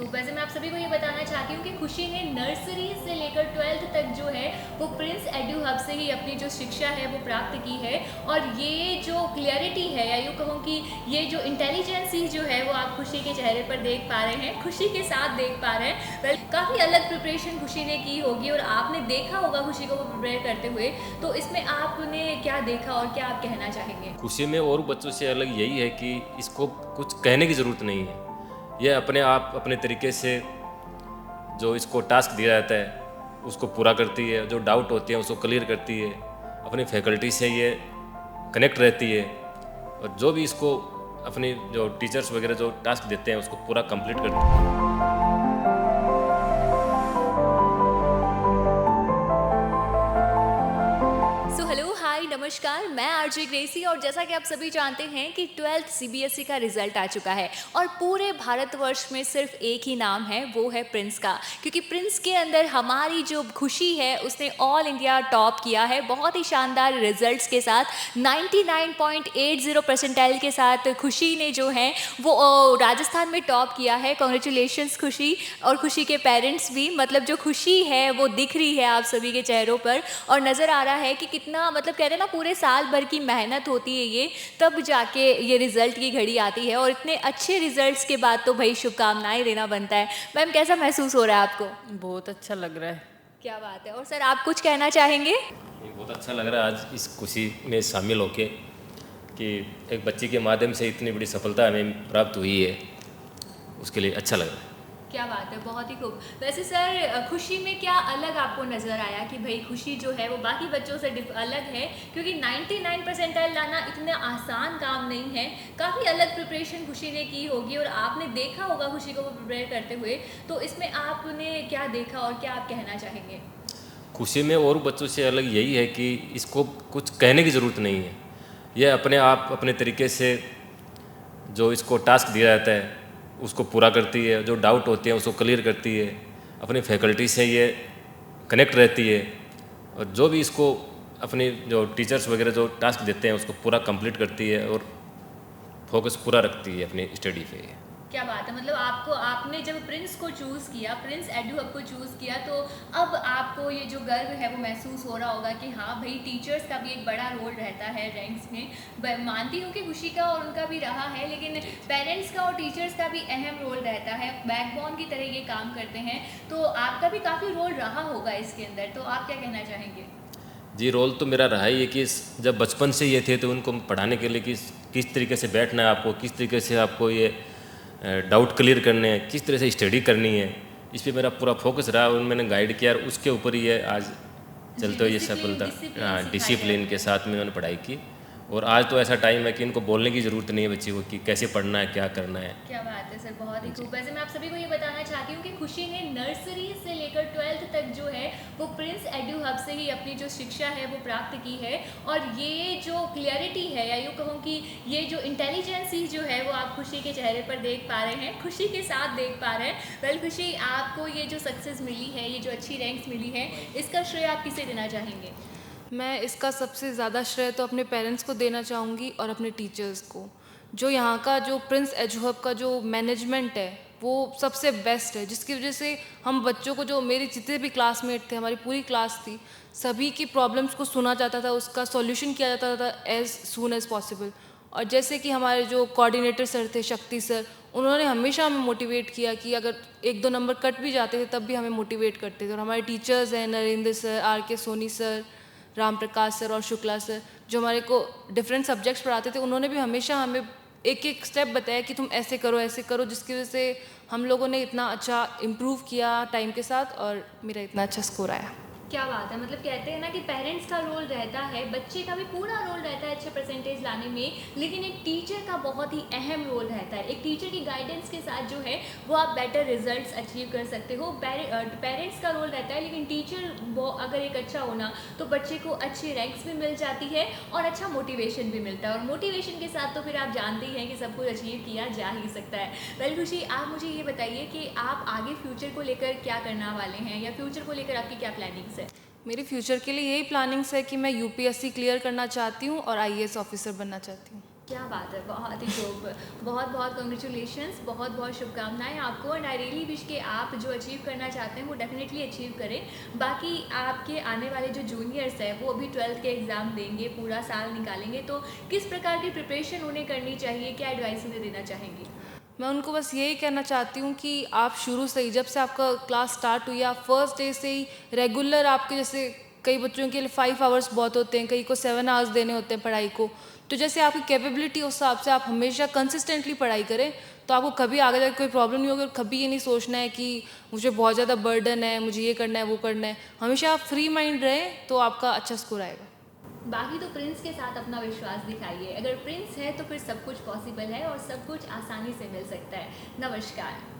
खूब। वैसे मैं आप सभी को ये बताना चाहती हूँ कि खुशी ने नर्सरी से लेकर 12th तक जो है वो प्रिंस एडू हब से ही अपनी जो शिक्षा है वो प्राप्त की है। और ये जो क्लियरिटी है या यूँ कहूँ कि ये जो इंटेलिजेंसी जो है वो आप खुशी के चेहरे पर देख पा रहे हैं, खुशी के साथ देख पा रहे हैं। वेल, काफ़ी अलग प्रिपरेशन खुशी ने की होगी और आपने देखा होगा खुशी को वो प्रिपेयर करते हुए। तो इसमें आपने क्या देखा और क्या आप कहना चाहेंगे? खुशी में और बच्चों से अलग यही है कि इसको कुछ कहने की ज़रूरत नहीं है। यह अपने आप अपने तरीके से जो इसको टास्क दिया जाता है उसको पूरा करती है, जो डाउट होते हैं उसको क्लियर करती है, अपनी फैकल्टी से ये कनेक्ट रहती है और जो भी इसको अपनी जो टीचर्स वगैरह जो टास्क देते हैं उसको पूरा कंप्लीट करती है। हेलो हाय नमस्कार, मैं आरजे ग्रेसी। और जैसा कि आप सभी जानते हैं कि 12th सीबीएसई का रिजल्ट आ चुका है और पूरे भारतवर्ष में सिर्फ एक ही नाम है, वो है प्रिंस का। क्योंकि प्रिंस के अंदर हमारी जो खुशी है उसने ऑल इंडिया टॉप किया है बहुत ही शानदार रिजल्ट्स के साथ। 99.80 परसेंटाइल के साथ खुशी ने जो है वो राजस्थान में टॉप किया है। कॉन्ग्रेचुलेशंस खुशी, और खुशी के पेरेंट्स भी। मतलब जो खुशी है वो दिख रही है आप सभी के चेहरों पर और नज़र आ रहा है कि कितना, मतलब कहते हैं ना, पूरे साल भर की मेहनत होती है ये, तब जाके ये रिज़ल्ट की घड़ी आती है। और इतने अच्छे रिजल्ट्स के बाद तो भाई शुभकामनाएं देना बनता है। मैम, कैसा महसूस हो रहा है आपको? बहुत अच्छा लग रहा है। क्या बात है। और सर, आप कुछ कहना चाहेंगे? बहुत अच्छा लग रहा है आज इस खुशी में शामिल होके कि एक बच्ची के माध्यम से इतनी बड़ी सफलता हमें प्राप्त हुई है, उसके लिए अच्छा लग रहा है। क्या बात है, बहुत ही खूब। वैसे सर, खुशी में क्या अलग आपको नज़र आया कि भाई खुशी जो है वो बाकी बच्चों से अलग है? क्योंकि 99 परसेंटाइल लाना इतना आसान काम नहीं है। काफ़ी अलग प्रिपरेशन खुशी ने की होगी और आपने देखा होगा खुशी को वो प्रिपेयर करते हुए। तो इसमें आपने क्या देखा और क्या आप कहना चाहेंगे? खुशी में और बच्चों से अलग यही है कि इसको कुछ कहने की ज़रूरत नहीं है। यह अपने आप अपने तरीके से जो इसको टास्क दिया जाता है उसको पूरा करती है, जो डाउट होते हैं उसको क्लियर करती है, अपनी फैकल्टी से ये कनेक्ट रहती है और जो भी इसको अपनी जो टीचर्स वगैरह जो टास्क देते हैं उसको पूरा कंप्लीट करती है और फोकस पूरा रखती है अपनी स्टडी पे। क्या बात है। मतलब आपने जब प्रिंस को चूज़ किया, प्रिंस एडू हब को चूज़ किया, तो अब आपको ये जो गर्व है वो महसूस हो रहा होगा कि हाँ भाई, टीचर्स का भी एक बड़ा रोल रहता है रैंक्स में। मानती हूँ कि खुशी का और उनका भी रहा है, लेकिन पेरेंट्स का और टीचर्स का भी अहम रोल रहता है। बैकबोन की तरह ये काम करते हैं, तो आपका भी काफ़ी रोल रहा होगा इसके अंदर। तो आप क्या कहना चाहेंगे? जी, रोल तो मेरा रहा ही है कि जब बचपन से ये थे तो उनको पढ़ाने के लिए किस तरीके से बैठना है आपको, किस तरीके से आपको ये डाउट क्लियर करने हैं, किस तरह से स्टडी करनी है, इस पे मेरा पूरा फोकस रहा और मैंने गाइड किया और उसके ऊपर ही ये आज चलते हुए ये सफलता डिसिप्लिन के साथ में मैंने पढ़ाई की। और आज तो ऐसा टाइम है कि इनको बोलने की ज़रूरत नहीं है बच्चे को कि कैसे पढ़ना है, क्या करना है। क्या बात है सर, बहुत ही खूब। वैसे मैं आप सभी को ये बताना चाहती हूँ कि खुशी ने नर्सरी से लेकर 12th तक जो है वो प्रिंस एडू हब से ही अपनी जो शिक्षा है वो प्राप्त की है। और ये जो क्लियरिटी है या यूँ कहूँ कि ये जो इंटेलिजेंसी जो है वो आप खुशी के चेहरे पर देख पा रहे हैं, खुशी के साथ देख पा रहे हैं। वेल खुशी, आपको ये जो सक्सेस मिली है, ये जो अच्छी रैंक्स मिली है, इसका श्रेय आप किसे देना चाहेंगे? मैं इसका सबसे ज़्यादा श्रेय तो अपने पेरेंट्स को देना चाहूँगी और अपने टीचर्स को। जो यहाँ का जो प्रिंस एडू हब का जो मैनेजमेंट है वो सबसे बेस्ट है, जिसकी वजह से हम बच्चों को, जो मेरे जितने भी क्लासमेट थे, हमारी पूरी क्लास थी, सभी की प्रॉब्लम्स को सुना जाता था, उसका सॉल्यूशन किया जाता था एज़ सून एज़ पॉसिबल। और जैसे कि हमारे जो कोऑर्डिनेटर सर थे, शक्ति सर, उन्होंने हमेशा हमें मोटिवेट किया कि अगर 1-2 नंबर कट भी जाते थे तब भी हमें मोटिवेट करते थे। और हमारे टीचर्स हैं Narendra sir, RK Soni sir, Ram Prakash sir और शुक्ला सर, जो हमारे को डिफरेंट सब्जेक्ट्स पढ़ाते थे, उन्होंने भी हमेशा हमें एक एक स्टेप बताया कि तुम ऐसे करो, जिसकी वजह से हम लोगों ने इतना अच्छा इम्प्रूव किया टाइम के साथ और मेरा इतना अच्छा स्कोर आया। क्या बात है। मतलब कहते हैं ना कि पेरेंट्स का रोल रहता है, बच्चे का भी पूरा रोल रहता है अच्छे परसेंटेज लाने में, लेकिन एक टीचर का बहुत ही अहम रोल रहता है। एक टीचर की गाइडेंस के साथ जो है वो आप बेटर रिजल्ट्स अचीव कर सकते हो। पेरेंट्स का रोल रहता है, लेकिन टीचर वो अगर एक अच्छा होना तो बच्चे को अच्छी रैंक्स भी मिल जाती है और अच्छा मोटिवेशन भी मिलता है। और मोटिवेशन के साथ तो फिर आप जानते ही हैं कि सब कुछ अचीव किया जा ही सकता है। वेल खुशी, आप मुझे ये बताइए कि आप आगे फ्यूचर को लेकर क्या करना वाले हैं, या फ्यूचर को लेकर आपकी क्या प्लानिंग्स है? मेरी फ्यूचर के लिए यही प्लानिंग्स है कि मैं UPSC क्लियर करना चाहती हूँ और IAS ऑफिसर बनना चाहती हूँ। क्या बात है, बहुत ही खूब। बहुत बहुत कॉन्ग्रेचुलेशंस, बहुत बहुत शुभकामनाएं आपको, एंड आई रियली विश कि आप जो अचीव करना चाहते हैं वो डेफिनेटली अचीव करें। बाकी आपके आने वाले जो जूनियर्स हैं वो अभी 12th के एग्ज़ाम देंगे, पूरा साल निकालेंगे, तो किस प्रकार की प्रिपरेशन उन्हें करनी चाहिए, क्या एडवाइस उन्हें देना चाहेंगी? मैं उनको बस यही कहना चाहती हूँ कि आप शुरू से ही, जब से आपका क्लास स्टार्ट हुई, आप फर्स्ट डे से ही रेगुलर, आपके जैसे कई बच्चों के लिए 5 आवर्स बहुत होते हैं, कई को 7 आवर्स देने होते हैं पढ़ाई को, तो जैसे आपकी कैपेबिलिटी उस हिसाब से आप हमेशा कंसिस्टेंटली पढ़ाई करें, तो आपको कभी आगे जाकर कोई प्रॉब्लम नहीं होगी। और कभी ये नहीं सोचना है कि मुझे बहुत ज़्यादा बर्डन है, मुझे ये करना है वो करना है, हमेशा आप फ्री माइंड रहें तो आपका अच्छा स्कोर आएगा। बाकी तो प्रिंस के साथ अपना विश्वास दिखाइए, अगर प्रिंस है तो फिर सब कुछ पॉसिबल है और सब कुछ आसानी से मिल सकता है। नमस्कार।